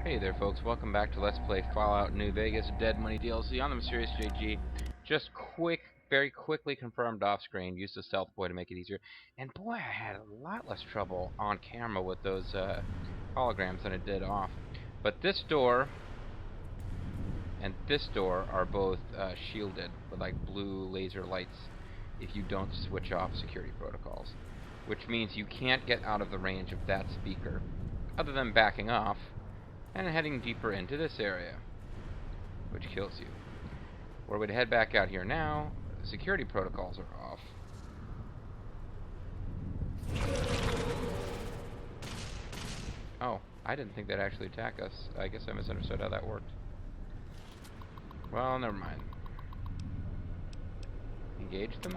Hey there folks, welcome back to Let's Play Fallout New Vegas Dead Money DLC on the Mysterious JG. Just very quickly confirmed off screen, used the stealth boy to make it easier. And boy, I had a lot less trouble on camera with those holograms than I did off. But this door and this door are both shielded with like blue laser lights if you don't switch off security protocols. Which means you can't get out of the range of that speaker, other than backing off and heading deeper into this area, which kills you. Or we'd head back out here now. Security protocols are off. Oh, I didn't think they'd actually attack us. I guess I misunderstood how that worked. Well, never mind. Engage them?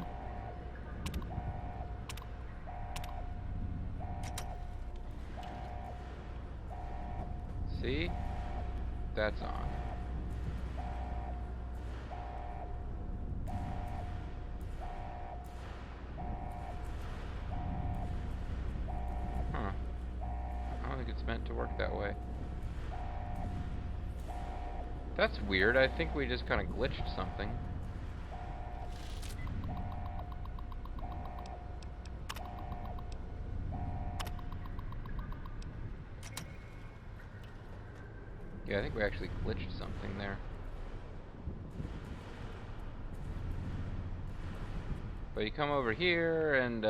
See? That's on. Huh. I don't think it's meant to work that way. That's weird. I think we just kind of glitched something. Yeah, I think we actually glitched something there. But you come over here and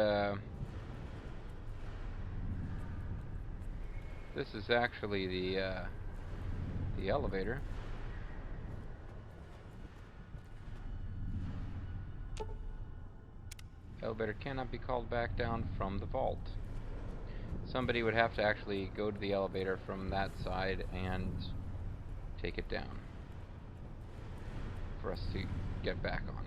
this is actually the elevator. Elevator cannot be called back down from the vault. Somebody would have to actually go to the elevator from that side and take it down for us to get back on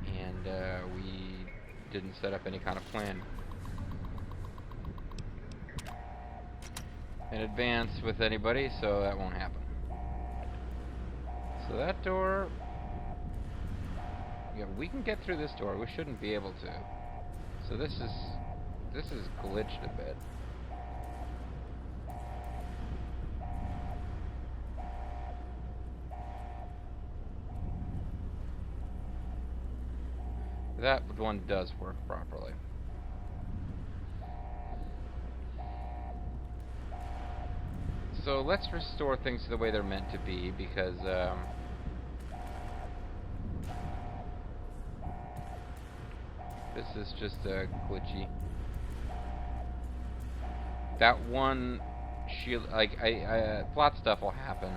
it. And we didn't set up any kind of plan in advance with anybody, so that won't happen. So that door, yeah, we can get through this door. We shouldn't be able to. So this is glitched a bit. That one does work properly. So let's restore things to the way they're meant to be, because this is just glitchy. That one shield, like plot stuff will happen,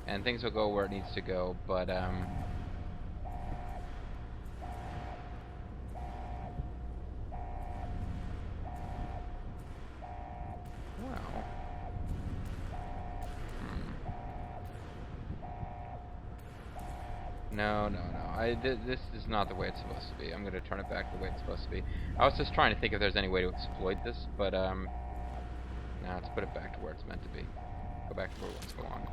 and things will go where it needs to go, but No. This is not the way it's supposed to be. I'm going to turn it back the way it's supposed to be. I was just trying to think if there's any way to exploit this, but no, let's put it back to where it's meant to be. Go back to where it once belonged.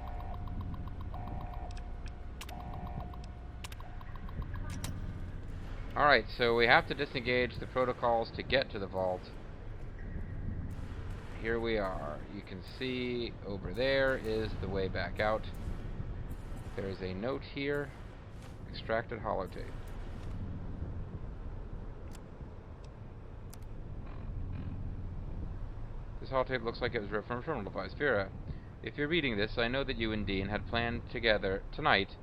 Alright, so we have to disengage the protocols to get to the vault. Here we are. You can see over there is the way back out. There is a note here. Extracted holotape. This holotape looks like it was ripped from a terminal device. Vera, if you're reading this, I know that you and Dean had planned together tonight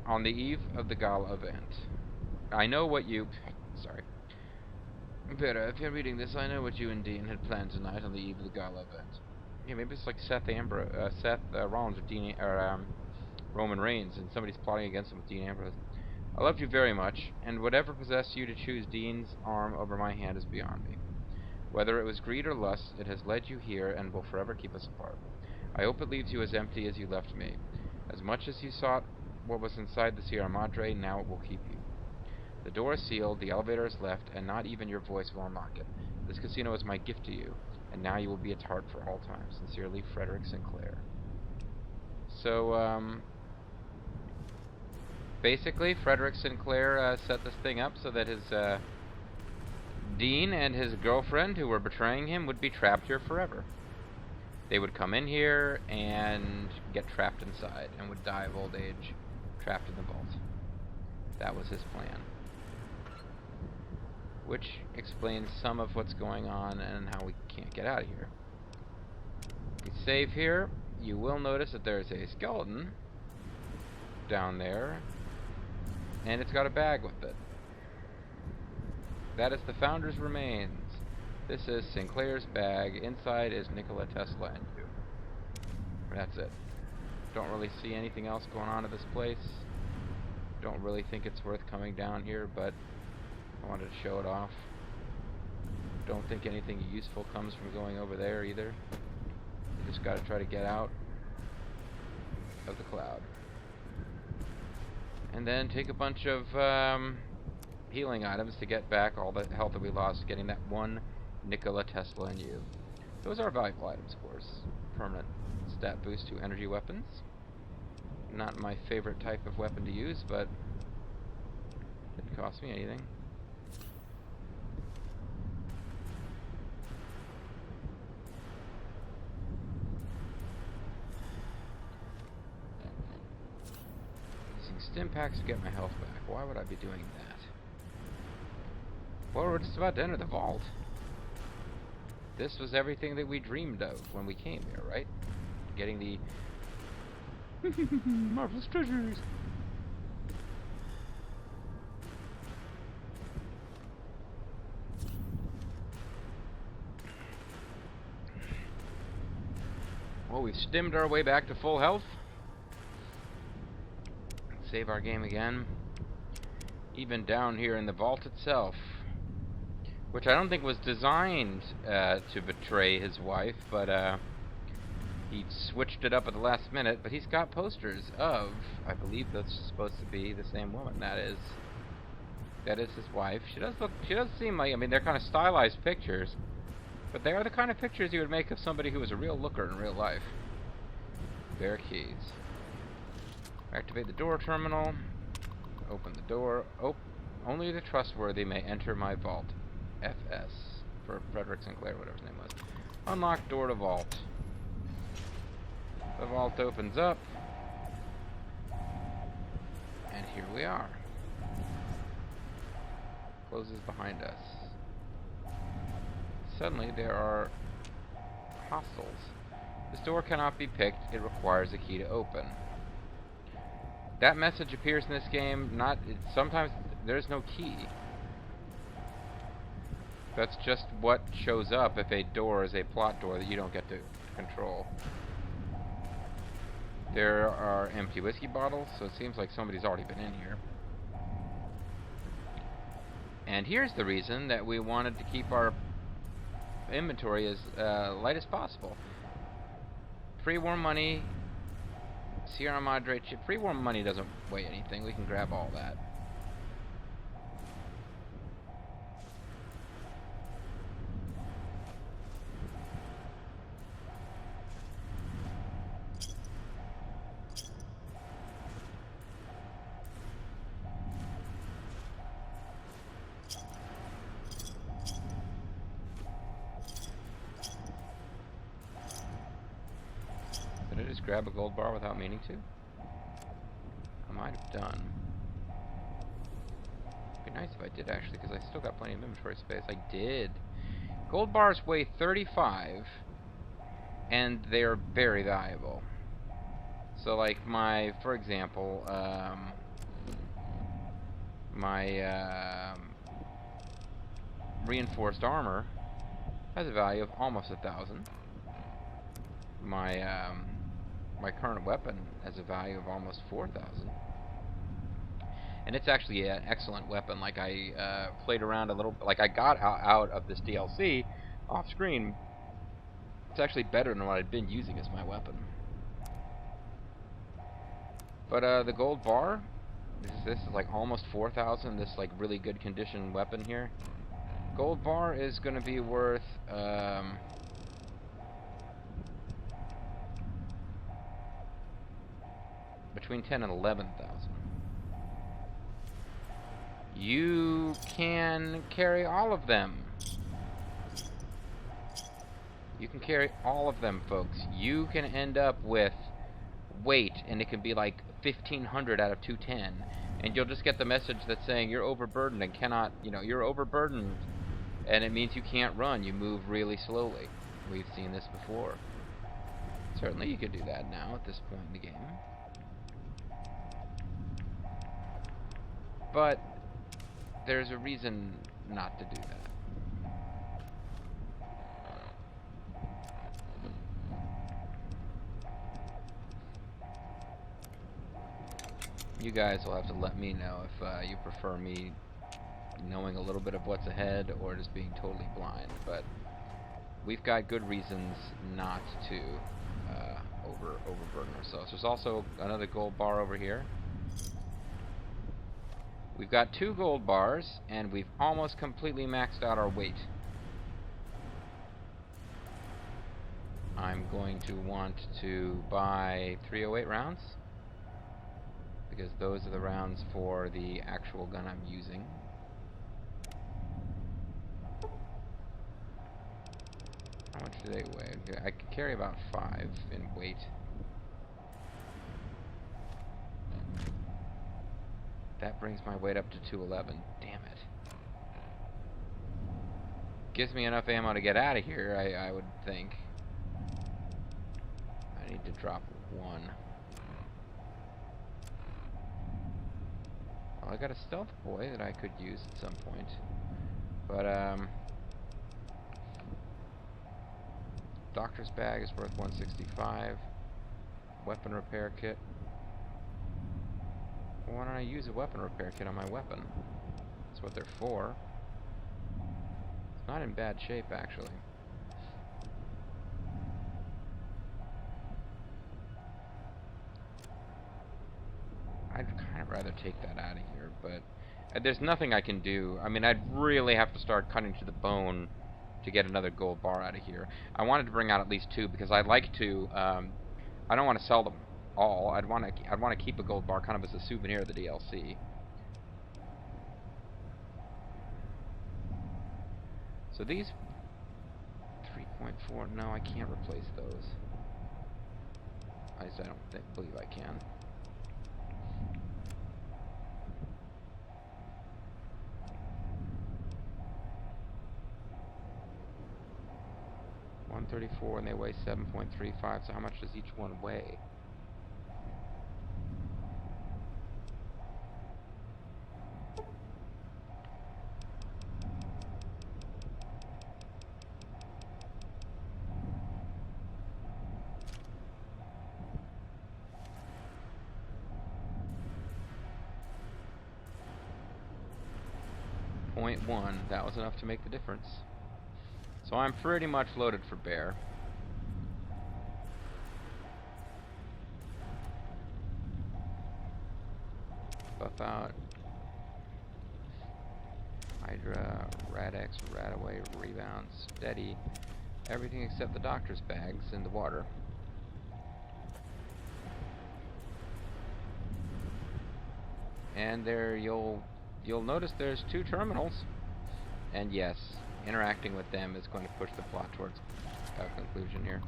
on the eve of the gala event. I know what you... Sorry. Vera, if you're reading this, I know what you and Dean had planned tonight on the eve of the gala event. Yeah, maybe it's like Seth Rollins or Dean... Roman Reigns, and somebody's plotting against him with Dean Ambrose. I loved you very much, and whatever possessed you to choose Dean's arm over my hand is beyond me. Whether it was greed or lust, it has led you here and will forever keep us apart. I hope it leaves you as empty as you left me. As much as you sought what was inside the Sierra Madre, now it will keep you. The door is sealed, the elevator is left, and not even your voice will unlock it. This casino is my gift to you, and now you will be its heart for all time. Sincerely, Frederick Sinclair. So, basically, Frederick Sinclair set this thing up so that his Dean and his girlfriend, who were betraying him, would be trapped here forever. They would come in here and get trapped inside and would die of old age, trapped in the vault. That was his plan. Which explains some of what's going on and how we can't get out of here. If we save here, you will notice that there's a skeleton down there, and it's got a bag with it. That is the founder's remains. This is Sinclair's bag. Inside is Nikola Tesla and you. That's it. Don't really see anything else going on at this place. Don't really think it's worth coming down here, but I wanted to show it off. Don't think anything useful comes from going over there either. You just gotta try to get out of the cloud. And then take a bunch of healing items to get back all the health that we lost getting that one Nikola Tesla and you. Those are valuable items, of course. Permanent stat boost to energy weapons. Not my favorite type of weapon to use, but it didn't cost me anything. Using stim packs to get my health back. Why would I be doing that? Well, we're just about to enter the vault. This was everything that we dreamed of when we came here, right? Getting the marvelous treasures. Well, we've stimmed our way back to full health. Save our game again. Even down here in the vault itself, which I don't think was designed to betray his wife, but he switched it up at the last minute. But he's got posters of, I believe that's supposed to be the same woman. That is his wife. She does seem like, I mean, they're kind of stylized pictures, but they are the kind of pictures you would make of somebody who was a real looker in real life. Vera Keyes. Activate the door terminal. Open the door. Oh, only the trustworthy may enter my vault. FS. For Frederick Sinclair, whatever his name was. Unlock door to vault. The vault opens up. And here we are. Closes behind us. Suddenly there are hostiles. This door cannot be picked. It requires a key to open. That message appears in this game. Sometimes there's no key. That's just what shows up if a door is a plot door that you don't get to control. There are empty whiskey bottles, so it seems like somebody's already been in here. And here's the reason that we wanted to keep our inventory as light as possible. Pre-war money. Sierra Madre chip. Pre-war money doesn't weigh anything. We can grab all that. Did I just grab a gold bar without meaning to? I might have done. It'd be nice if I did, actually, because I still got plenty of inventory space. I did. Gold bars weigh 35, and they are very valuable. So, like, for example, my reinforced armor has a value of almost 1,000. My current weapon has a value of almost 4,000. And it's actually an excellent weapon. Like, I played around a little, like, I got out of this DLC off screen. It's actually better than what I'd been using as my weapon. But the gold bar, this is like almost 4,000. This like really good condition weapon here. Gold bar is going to be worth between 10 and 11,000. You can carry all of them You can carry all of them, folks. You can end up with weight, and it can be like 1,500 out of 210. And you'll just get the message that's saying you're overburdened and cannot, you're overburdened. And it means you can't run. You move really slowly. We've seen this before. Certainly you could do that now at this point in the game. But there's a reason not to do that. You guys will have to let me know if you prefer me knowing a little bit of what's ahead or just being totally blind. But we've got good reasons not to overburden ourselves. There's also another gold bar over here. We've got 2 gold bars, and we've almost completely maxed out our weight. I'm going to want to buy 308 rounds, because those are the rounds for the actual gun I'm using. How much do they weigh? I can carry about 5 in weight. That brings my weight up to 211. Damn it. Gives me enough ammo to get out of here, I would think. I need to drop 1. Well, I got a stealth boy that I could use at some point. But, doctor's bag is worth 165. Weapon repair kit. Why don't I use a weapon repair kit on my weapon? That's what they're for. It's not in bad shape, actually. I'd kind of rather take that out of here, but there's nothing I can do. I mean, I'd really have to start cutting to the bone to get another gold bar out of here. I wanted to bring out at least 2 because I'd like to. I don't want to sell them all. I'd want to keep a gold bar kind of as a souvenir of the DLC. So these 3.4. No, I can't replace those. At least I don't believe I can. $134 and they weigh 7.35. So how much does each one weigh? .1. That was enough to make the difference. So I'm pretty much loaded for bear. Buff out. Hydra, Radex, Radaway, Rebound, Steady. Everything except the doctor's bags in the water. And there you'll notice there's 2 terminals. And yes, interacting with them is going to push the plot towards a conclusion here.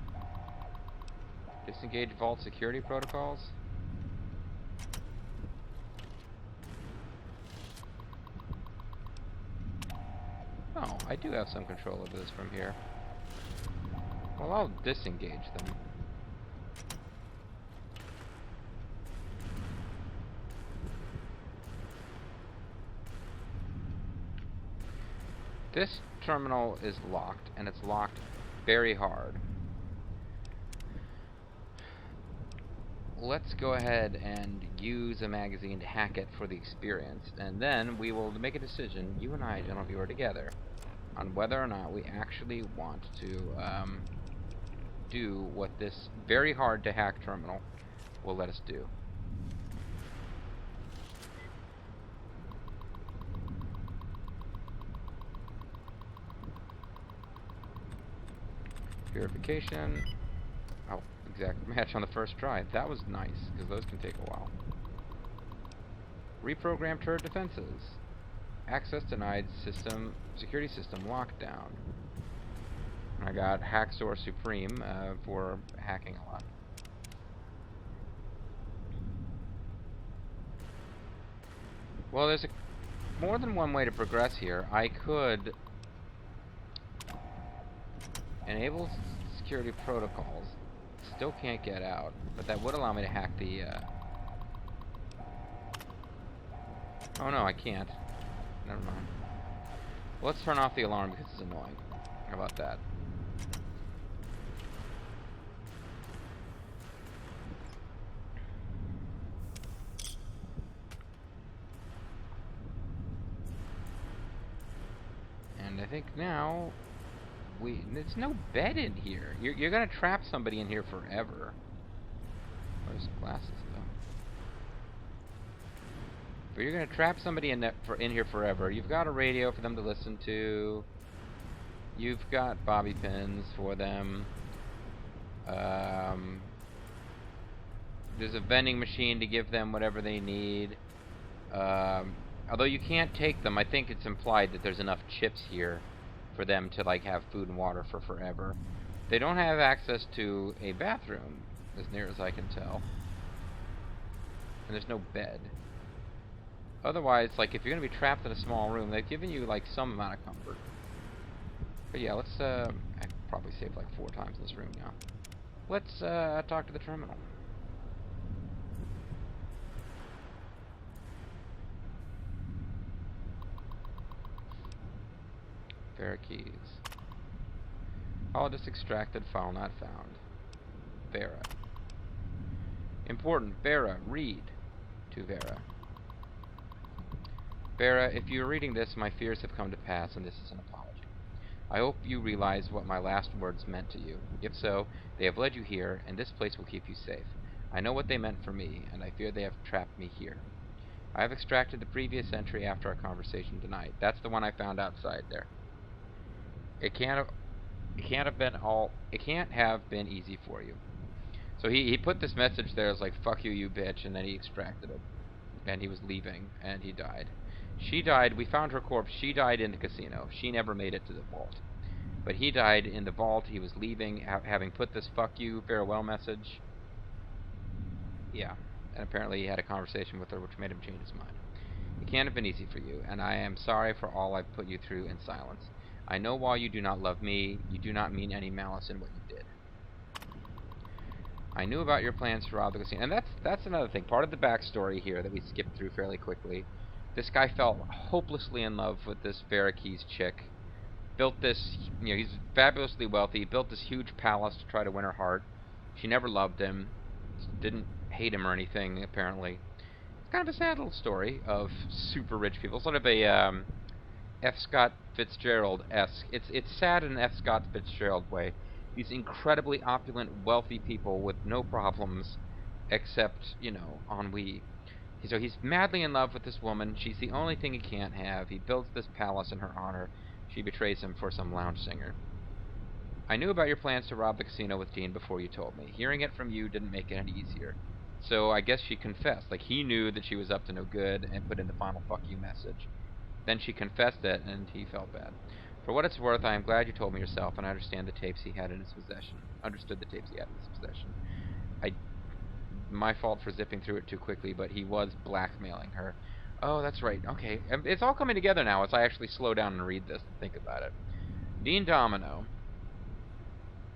Disengage vault security protocols. Oh, I do have some control over this from here. Well, I'll disengage them. This terminal is locked, and it's locked very hard. Let's go ahead and use a magazine to hack it for the experience, and then we will make a decision, you and I, gentle viewer, together, on whether or not we actually want to do what this very hard to hack terminal will let us do. Purification. Oh, exact match on the first try. That was nice, because those can take a while. Reprogram turret defenses. Access denied. Security system lockdown. I got Hacksaw Supreme for hacking a lot. Well, there's more than one way to progress here. I could enable security protocols. Still can't get out, but that would allow me to hack the... Oh no, I can't. Never mind. Well, let's turn off the alarm because it's annoying. How about that? And I think now there's no bed in here. You're gonna trap somebody in here forever. Where's glasses though? But you're gonna trap somebody in here forever. You've got a radio for them to listen to. You've got bobby pins for them. There's a vending machine to give them whatever they need. Although you can't take them, I think it's implied that there's enough chips here for them to like have food and water for forever. They don't have access to a bathroom, as near as I can tell. And there's no bed. Otherwise, like if you're gonna be trapped in a small room, they've given you like some amount of comfort. But yeah, let's I've probably saved like 4 times in this room now. Let's talk to the terminal. Vera Keyes. All just extracted, file not found. Vera. Important. Vera, read. To Vera. Vera, if you are reading this, my fears have come to pass, and this is an apology. I hope you realize what my last words meant to you. If so, they have led you here, and this place will keep you safe. I know what they meant for me, and I fear they have trapped me here. I have extracted the previous entry after our conversation tonight. That's the one I found outside there. It can't have been easy for you. So he put this message there as like, fuck you, you bitch, and then he extracted it. And he was leaving, and he died. She died, we found her corpse, she died in the casino. She never made it to the vault. But he died in the vault, he was leaving, having put this fuck you, farewell message. Yeah, and apparently he had a conversation with her which made him change his mind. It can't have been easy for you, and I am sorry for all I've put you through in silence. I know while you do not love me, you do not mean any malice in what you did. I knew about your plans to rob the casino. And that's another thing. Part of the backstory here that we skipped through fairly quickly. This guy fell hopelessly in love with this Vera Keyes chick. Built this, he's fabulously wealthy. Built this huge palace to try to win her heart. She never loved him. Didn't hate him or anything, apparently. It's kind of a sad little story of super rich people. Sort of a F. Scott Fitzgerald-esque. It's sad in an F. Scott Fitzgerald way. These incredibly opulent, wealthy people with no problems, except, ennui. So he's madly in love with this woman. She's the only thing he can't have. He builds this palace in her honor. She betrays him for some lounge singer. I knew about your plans to rob the casino with Dean before you told me. Hearing it from you didn't make it any easier. So I guess she confessed. Like, he knew that she was up to no good and put in the final fuck you message. Then she confessed it, and he felt bad. For what it's worth, I am glad you told me yourself, and I understand the tapes he had in his possession. Understood the tapes he had in his possession. My fault for zipping through it too quickly, but he was blackmailing her. Oh, that's right. Okay. It's all coming together now as I actually slow down and read this and think about it. Dean Domino,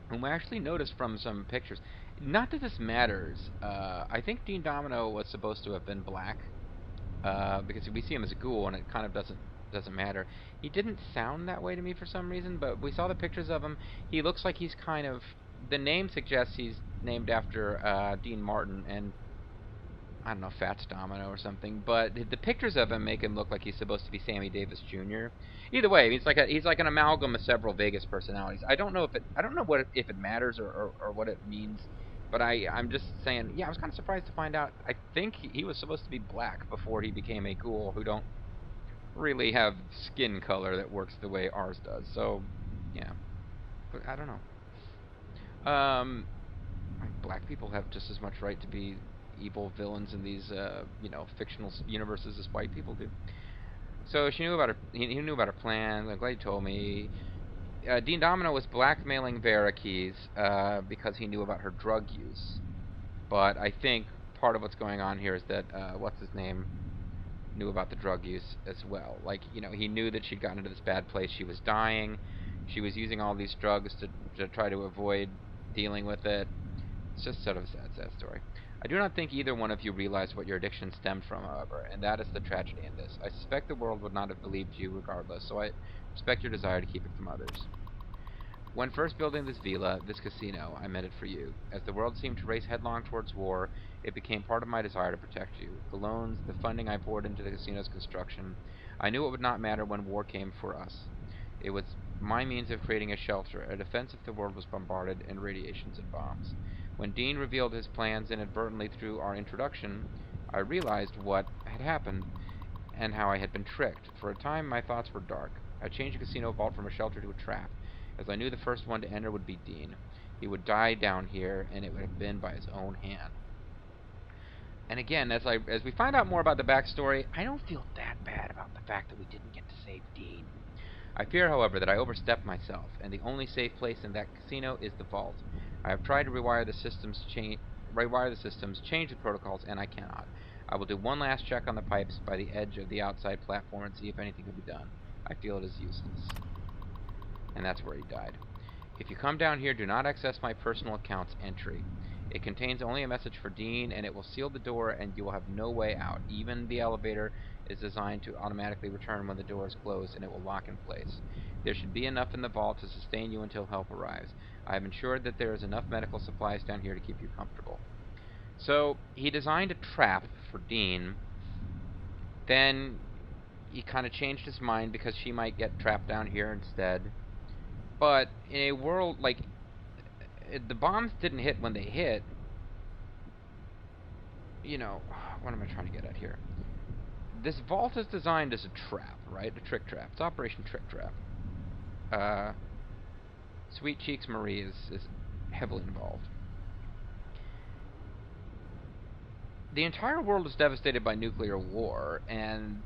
whom I actually noticed from some pictures. Not that this matters. I think Dean Domino was supposed to have been black. Because we see him as a ghoul, and it kind of doesn't matter. He didn't sound that way to me for some reason, but we saw the pictures of him. He looks like he's kind of... The name suggests he's named after Dean Martin and, I don't know, Fats Domino or something. But the pictures of him make him look like he's supposed to be Sammy Davis Jr. Either way, he's like an amalgam of several Vegas personalities. I don't know if it matters or what it means. But I'm just saying, yeah, I was kind of surprised to find out. I think he was supposed to be black before he became a ghoul who don't really have skin color that works the way ours does. So, yeah. But I don't know. Black people have just as much right to be evil villains in these, fictional universes as white people do. So she knew about her. He knew about her plans. I'm glad he told me. Dean Domino was blackmailing Vera Keyes because he knew about her drug use. But I think part of what's going on here is that, what's his name, knew about the drug use as well. Like, you know, he knew that she'd gotten into this bad place. She was dying. She was using all these drugs to try to avoid dealing with it. It's just sort of a sad story. I do not think either one of you realized what your addiction stemmed from, however, and that is the tragedy in this. I suspect the world would not have believed you regardless, so I respect your desire to keep it from others. When first building this villa, this casino, I meant it for you. As the world seemed to race headlong towards war, it became part of my desire to protect you. The loans, the funding I poured into the casino's construction, I knew it would not matter when war came for us. It was my means of creating a shelter, a defense if the world was bombarded in radiations and bombs. When Dean revealed his plans inadvertently through our introduction, I realized what had happened and how I had been tricked. For a time, my thoughts were dark. I changed the casino vault from a shelter to a trap, as I knew the first one to enter would be Dean. He would die down here, and it would have been by his own hand. And again, as we find out more about the backstory, I don't feel that bad about the fact that we didn't get to save Dean. I fear, however, that I overstepped myself, and the only safe place in that casino is the vault. I have tried to rewire the systems, change the protocols, and I cannot. I will do one last check on the pipes by the edge of the outside platform and see if anything can be done. I feel it is useless. And that's where he died. If you come down here, do not access my personal account's entry. It contains only a message for Dean, and it will seal the door, and you will have no way out. Even the elevator is designed to automatically return when the door is closed, and it will lock in place. There should be enough in the vault to sustain you until help arrives. I have ensured that there is enough medical supplies down here to keep you comfortable. So, he designed a trap for Dean. Then, he kind of changed his mind because she might get trapped down here instead. But, in a world, like, the bombs didn't hit when they hit. You know, what am I trying to get at here? This vault is designed as a trap, right? A trick trap. It's Operation Trick Trap. Sweet Cheeks Marie is heavily involved. The entire world is devastated by nuclear war, and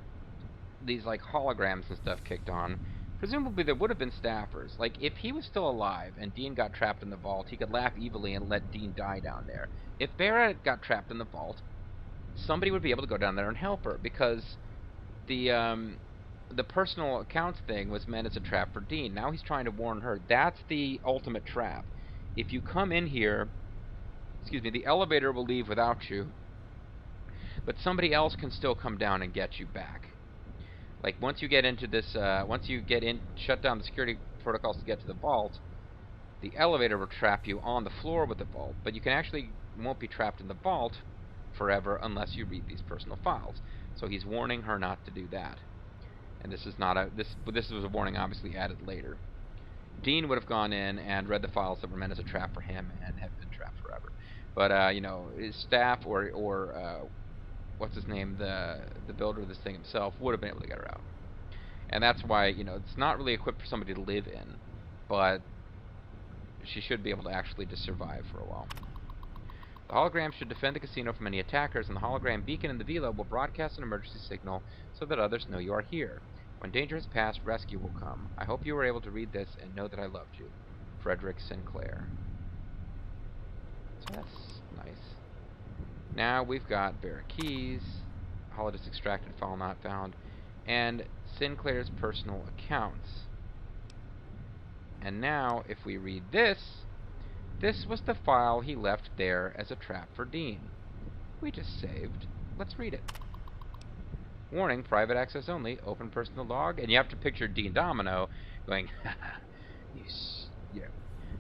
these, like, holograms and stuff kicked on. Presumably there would have been staffers. Like, if he was still alive and Dean got trapped in the vault, he could laugh evilly and let Dean die down there. If Vera got trapped in the vault, somebody would be able to go down there and help her, because the personal accounts thing was meant as a trap for Dean. Now he's trying to warn her. That's the ultimate trap. If you come in here, the elevator will leave without you, but somebody else can still come down and get you back. Like, once you get into this, shut down the security protocols to get to the vault, the elevator will trap you on the floor with the vault, but you won't be trapped in the vault forever unless you read these personal files. So he's warning her not to do that. And this is this was a warning obviously added later. Dean would have gone in and read the files that were meant as a trap for him and have been trapped forever. But you know, his staff or what's his name, the builder of this thing himself, would have been able to get her out. And that's why, you know, it's not really equipped for somebody to live in, but she should be able to actually just survive for a while. The hologram should defend the casino from any attackers, and the hologram beacon in the villa will broadcast an emergency signal so that others know you are here. When danger has passed, rescue will come. I hope you were able to read this and know that I loved you. Frederick Sinclair. So that's nice. Now we've got Vera Keyes, holodesk extracted, file not found, and Sinclair's personal accounts. And now, if we read this, this was the file he left there as a trap for Dean. We just saved. Let's read it. Warning, private access only, open personal log, and you have to picture Dean Domino going, haha,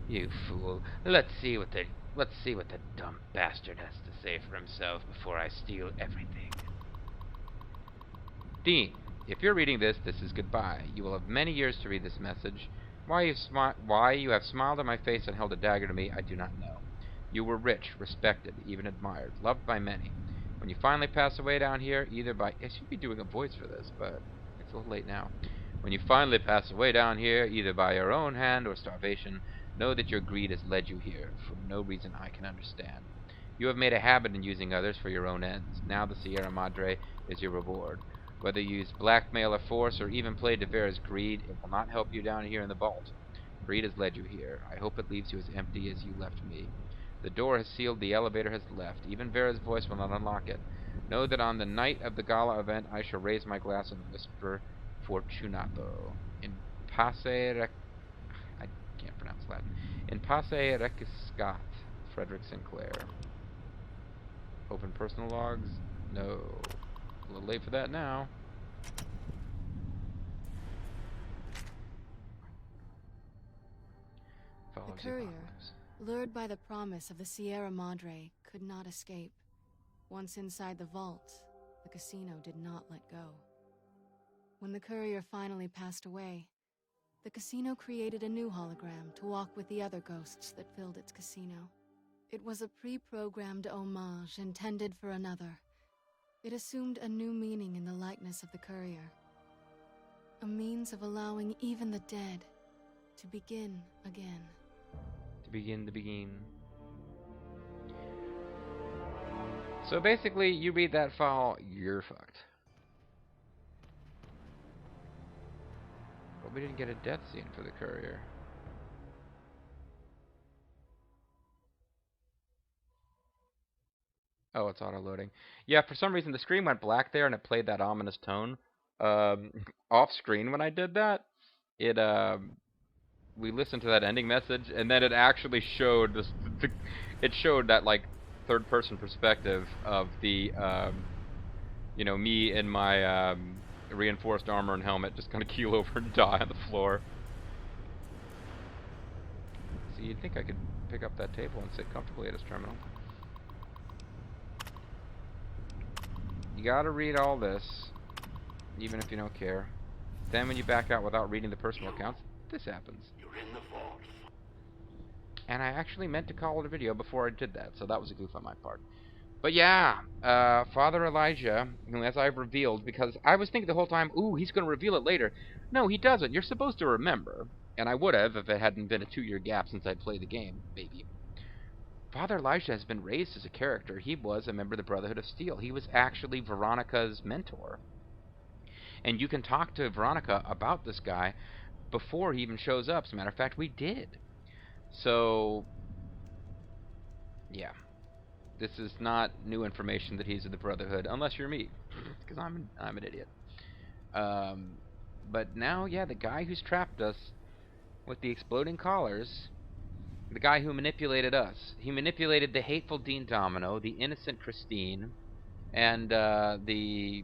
you fool. Let's see what the dumb bastard has to say for himself before I steal everything. Dean, if you're reading this, this is goodbye. You will have many years to read this message. Why you have smiled in my face and held a dagger to me, I do not know. You were rich, respected, even admired, loved by many. When you finally pass away down here, either by... I should be doing a voice for this, but it's a little late now. When you finally pass away down here, either by your own hand or starvation, know that your greed has led you here, for no reason I can understand. You have made a habit in using others for your own ends. Now the Sierra Madre is your reward. Whether you use blackmail or force, or even play to Vera's greed, it will not help you down here in the vault. Greed has led you here. I hope it leaves you as empty as you left me. The door has sealed, the elevator has left. Even Vera's voice will not unlock it. Know that on the night of the gala event, I shall raise my glass and whisper Fortunato. In pace I can't pronounce Latin. In pace requiescat, Frederick Sinclair. Open personal logs? No. A little late for that now. The courier, lured by the promise of the Sierra Madre, could not escape. Once inside the vault, the casino did not let go. When the courier finally passed away, the casino created a new hologram to walk with the other ghosts that filled its casino. It was a pre-programmed homage intended for another. It assumed a new meaning in the likeness of the courier. A means of allowing even the dead to begin again. To begin. So basically, you read that file, you're fucked. But we didn't get a death scene for the courier. Oh, it's auto-loading. Yeah, for some reason the screen went black there and it played that ominous tone. Off-screen when I did that, we listened to that ending message, and then it actually showed this. It showed that like third-person perspective of the, me in my reinforced armor and helmet just kind of keel over and die on the floor. So you'd think I could pick up that table and sit comfortably at his terminal. You gotta read all this, even if you don't care. Then when you back out without reading the personal accounts, this happens. And I actually meant to call it a video before I did that, so that was a goof on my part. But yeah, Father Elijah, who, as I've revealed, because I was thinking the whole time, ooh, he's going to reveal it later. No, he doesn't. You're supposed to remember. And I would have if it hadn't been a 2-year gap since I'd played the game, maybe. Father Elijah has been raised as a character. He was a member of the Brotherhood of Steel. He was actually Veronica's mentor. And you can talk to Veronica about this guy before he even shows up. As a matter of fact, we did. So, yeah. This is not new information that he's in the Brotherhood, unless you're me, because I'm an idiot. But now, yeah, the guy who's trapped us with the exploding collars, the guy who manipulated us, he manipulated the hateful Dean Domino, the innocent Christine, and the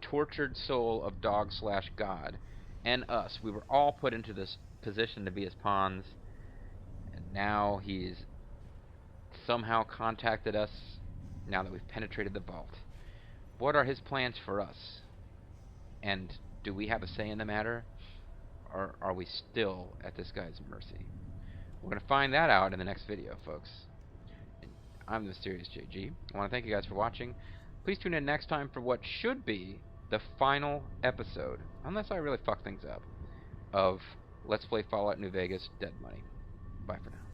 tortured soul of Dog/God, and us. We were all put into this position to be his pawns, and now he's somehow contacted us now that we've penetrated the vault. What are his plans for us? And do we have a say in the matter? Or are we still at this guy's mercy? We're going to find that out in the next video, folks. I'm the Mysterious JG. I want to thank you guys for watching. Please tune in next time for what should be the final episode, unless I really fuck things up, of Let's Play Fallout New Vegas Dead Money. Bye for now.